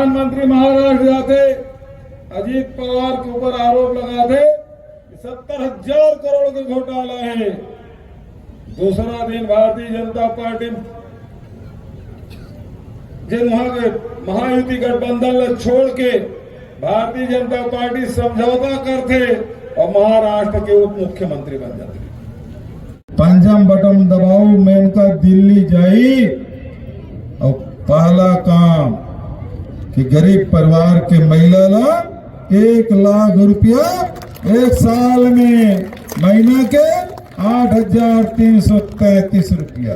प्रधानमंत्री महाराष्ट्र जाते, अजीत पवार के ऊपर आरोप लगाते 70,000 करोड़ के घोटाला है। दूसरा दिन भारतीय जनता पार्टी जिन वहां के महायुति गठबंधन छोड़ के भारतीय जनता पार्टी समझौता करते और महाराष्ट्र के उप मुख्यमंत्री बन जाते। पंचम बटन दबाओ, मेनका दिल्ली जाई और पहला काम कि गरीब परिवार के महिला ला 1 लाख रुपया एक साल में, महीना के 8,333 रुपया।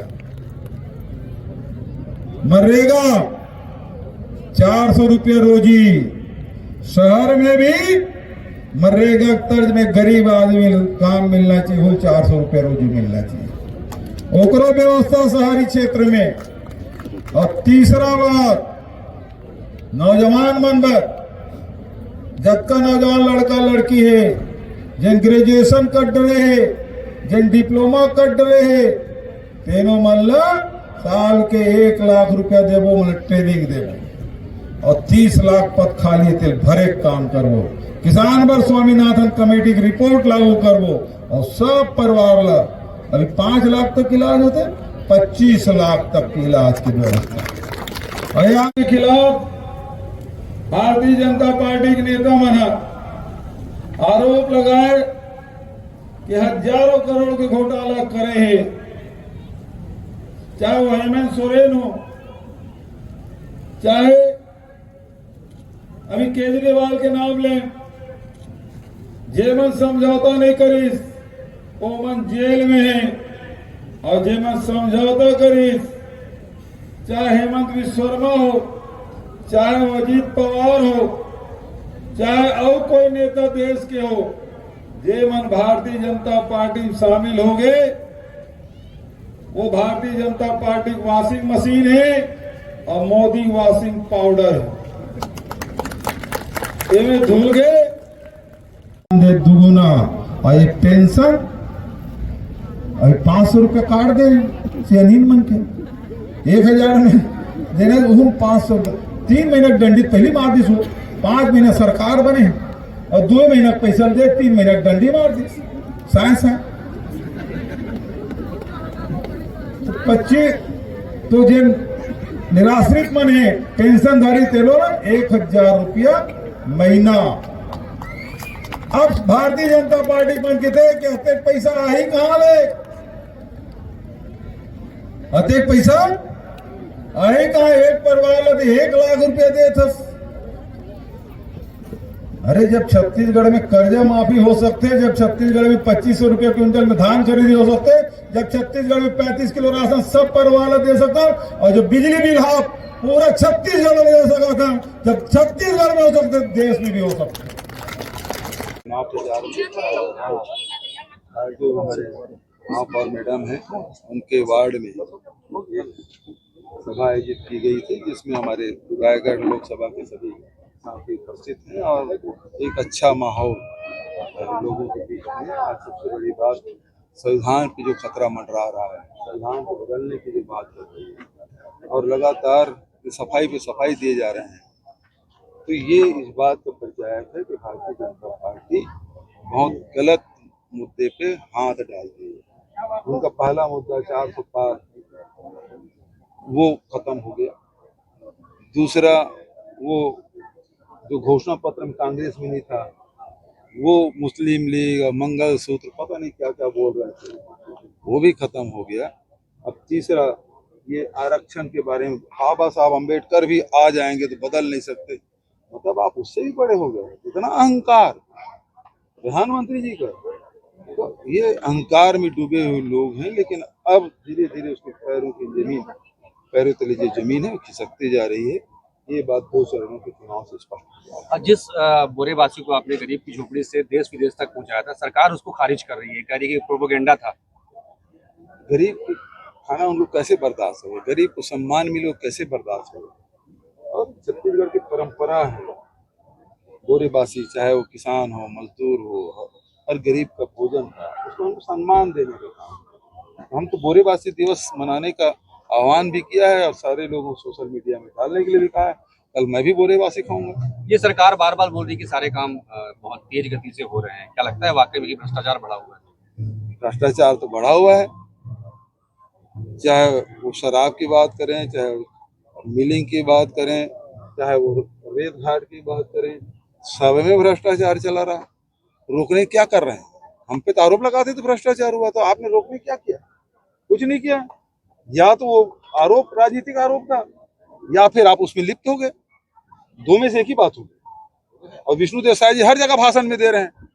मनरेगा 400 रुपया रोजी। शहर में भी मनरेगा तर्ज में गरीब आदमी काम मिलना चाहिए, वो 400 रुपया रोजी मिलना चाहिए, ओकरो व्यवस्था शहरी क्षेत्र में। और तीसरा बात, नौजवान मनबर जबका नौजवान लड़का लड़की है जिन ग्रेजुएशन कर रहे है, जिन डिप्लोमा कर रहे है, तेनो मन ला साल के 1 लाख रुपया देवो, मन ट्रेनिंग देवो और 30 लाख पद खाली तेल भरे काम करवो। किसान बर स्वामीनाथन कमेटी की रिपोर्ट लागू करवो और सब परिवार ला अभी 5 लाख तक इलाज होते, 25 लाख तक की इलाज की व्यवस्था। और यहाँ के खिलाफ भारतीय जनता पार्टी के नेता मना आरोप लगाए कि हजारों करोड़ के घोटाला करे हैं, चाहे वो हेमंत सोरेन हो, चाहे अभी केजरीवाल के नाम लें, जेमन समझौता नहीं करीस वो मन जेल में है, और जेमन समझौता करीस, चाहे हेमंत विश्वकर्मा हो, चाहे वो अजीत पवार हो, चाहे और कोई नेता देश के हो, जेमन भारतीय जनता पार्टी में शामिल हो गए, वो भारतीय जनता पार्टी की वॉशिंग मशीन है और मोदी वॉशिंग पाउडर है। ये धुल गए दुगुना। और ये पेंशन अभी 500 रुपया काट दे सियानीन मन के, 1,000 में देने 500, 3 महीने दंडित पहली मार दी, 5 महीने सरकार बने और 2 महीना पैसा दे, 3 महीना दंडी मार दी साइंस है। तो 25 तो जिन निराश्रित मन है पेंशनधारी तेलो 1,000 रुपया महीना। अब भारतीय जनता पार्टी मन के थे कि अतेक पैसा आई कहां ले, अतेक पैसा आई कहां, एक परिवार लगे 1 लाख रुपया दे था। अरे जब छत्तीसगढ़ में कर्जा माफी हो सकते, जब छत्तीसगढ़ में 2,500 रुपया क्विंटल में धान खरीदी हो सकते, जब छत्तीसगढ़ में 35 किलो राशन सब परिवार दे सकता, और जो बिजली बिल हाफ पूरा छत्तीसगढ़ में दे सका था, जब छत्तीसगढ़ में हो सकते देश में भी हो सकते। चुनाव प्रचार जो हमारे आप और मैडम है उनके वार्ड में सभा आयोजित की गई थी, जिसमें हमारे रायगढ़ लोकसभा के सभी साथी उपस्थित हैं और एक अच्छा माहौल लोगों के बीच में। आज सबसे बड़ी बात, संविधान पे जो खतरा मंडरा रहा है, संविधान को बदलने की जो बात कर रही है और लगातार सफाई पे सफाई दिए जा रहे हैं, तो ये इस बात का परिचायक है कि भारतीय जनता पार्टी बहुत गलत मुद्दे पे हाथ डालती है। उनका पहला मुद्दा 400 पार वो खत्म हो गया। दूसरा, वो जो घोषणा पत्र में कांग्रेस में नहीं था, वो मुस्लिम लीग और मंगल सूत्र पता नहीं क्या क्या बोल रहे थे, वो भी खत्म हो गया। अब तीसरा, ये आरक्षण के बारे में बाबा साहब अम्बेडकर भी आ जाएंगे तो बदल नहीं सकते, मतलब आप उससे भी बड़े हो गए। इतना अहंकार प्रधानमंत्री जी का, तो ये अहंकार में डूबे हुए लोग हैं। लेकिन अब धीरे धीरे उसके पैरों तले जो जमीन है वो खिसकती जा रही है। ये बात 2 चरणों के चुनाव से स्पष्ट है। जिस बोरेबासी को आपने गरीब की झोपड़ी से देश विदेश तक पहुंचाया था, सरकार उसको खारिज कर रही है, कह रही है कि प्रोपेगेंडा था। गरीब को खाना उन लोग कैसे बर्दाश्त हो, गरीब को सम्मान मिले कैसे बर्दाश्त हो। और छत्तीसगढ़ की परंपरा है, बोरेबासी चाहे वो किसान हो, मजदूर हो, हर गरीब का भोजन था, उसको हम सम्मान देने का काम। हम तो बोरेबासी दिवस मनाने का आह्वान भी किया है और सारे लोगों को सोशल मीडिया में डालने के लिए भी कहा है। कल मैं भी बोरेबासी खाऊंगा। ये सरकार बार बार बोल रही है कि सारे काम बहुत तेज गति से हो रहे हैं, क्या लगता है वाकई में कि भ्रष्टाचार बढ़ा हुआ है? भ्रष्टाचार तो बढ़ा हुआ है, चाहे वो शराब की बात करें, चाहे मिलिंग की बात करें, चाहे वो रेत घाट की बात करें, सब में भ्रष्टाचार चला रहा है। रोकने क्या कर रहे हैं? हम पे तो आरोप लगाते थे भ्रष्टाचार हुआ, तो आपने रोकने क्या किया? कुछ नहीं किया। या तो वो आरोप राजनीतिक आरोप था, या फिर आप उसमें लिप्त हो गए। दो में से एक ही बात होगी। और विष्णु देसाई जी हर जगह भाषण में दे रहे हैं,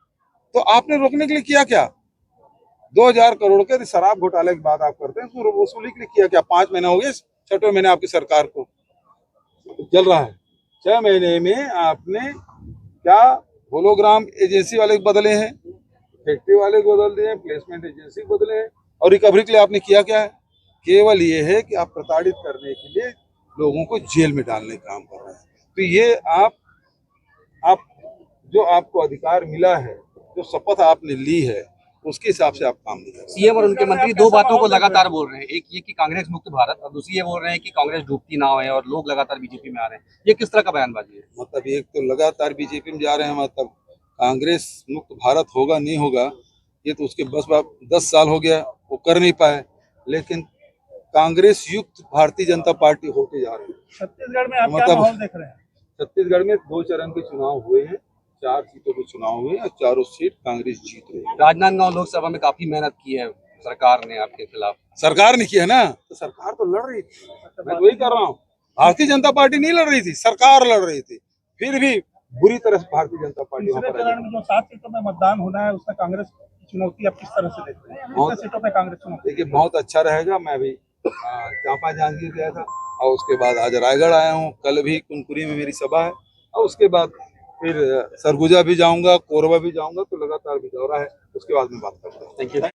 तो आपने रोकने के लिए किया क्या? 2000 करोड़ के शराब घोटाले की बात आप करते हैं, तो वसूली के लिए किया क्या? 5 महीने हो गए, 6वें महीने आपकी सरकार को चल रहा है। 6 महीने में आपने क्या होलोग्राम एजेंसी वाले बदले हैं, फैक्ट्री वाले को बदल दिए, प्लेसमेंट एजेंसी बदले हैं, और रिकवरी के लिए आपने किया क्या है? केवल ये है कि आप प्रताड़ित करने के लिए लोगों को जेल में डालने का काम कर रहे हैं। तो ये आप जो आपको अधिकार मिला है, जो शपथ आपने ली है, उसके हिसाब से आप काम नहीं कर रहे। सीएम और उनके मंत्री दो बातों को लगातार बोल रहे हैं, एक ये कि कांग्रेस मुक्त भारत, और दूसरी ये बोल रहे हैं कि कांग्रेस डूबती नाव है और लोग लगातार बीजेपी में आ रहे हैं। ये किस तरह का बयानबाजी है? मतलब एक तो लगातार बीजेपी में जा रहे हैं, मतलब कांग्रेस मुक्त भारत होगा नहीं होगा, ये तो उसके बस 10 साल हो गया, वो कर नहीं पाए। लेकिन कांग्रेस युक्त भारतीय जनता पार्टी होके जा रही है। छत्तीसगढ़ में आप क्या माहौल देख रहे हैं? छत्तीसगढ़ में 2 चरण के चुनाव हुए हैं, 4 सीटों के चुनाव हुए और चारों सीट कांग्रेस जीत रही है। राजनांदगांव लोकसभा में काफी मेहनत की है सरकार ने आपके खिलाफ। सरकार ने किया है ना, तो सरकार तो लड़ रही थी, मैं तो वही कर रहा हूँ। भारतीय जनता पार्टी नहीं लड़ रही थी, सरकार लड़ रही थी। फिर भी बुरी तरह से भारतीय जनता पार्टी वहां तीसरे पर चरण में जो 7 सीटों में मतदान होना है, उसमें कांग्रेस की चुनौती आप किस तरह से देखते हैं? कितने सीटों पे कांग्रेस चुनौती? देखिए बहुत अच्छा रहेगा। मैं भी चांपा जांजगीर गया था, और उसके बाद आज रायगढ़ आया हूँ। कल भी कुनकुरी में मेरी सभा है, और उसके बाद फिर सरगुजा भी जाऊंगा, कोरबा भी जाऊंगा। तो लगातार भी दौरा है, उसके बाद में बात करता हूँ। Thank you.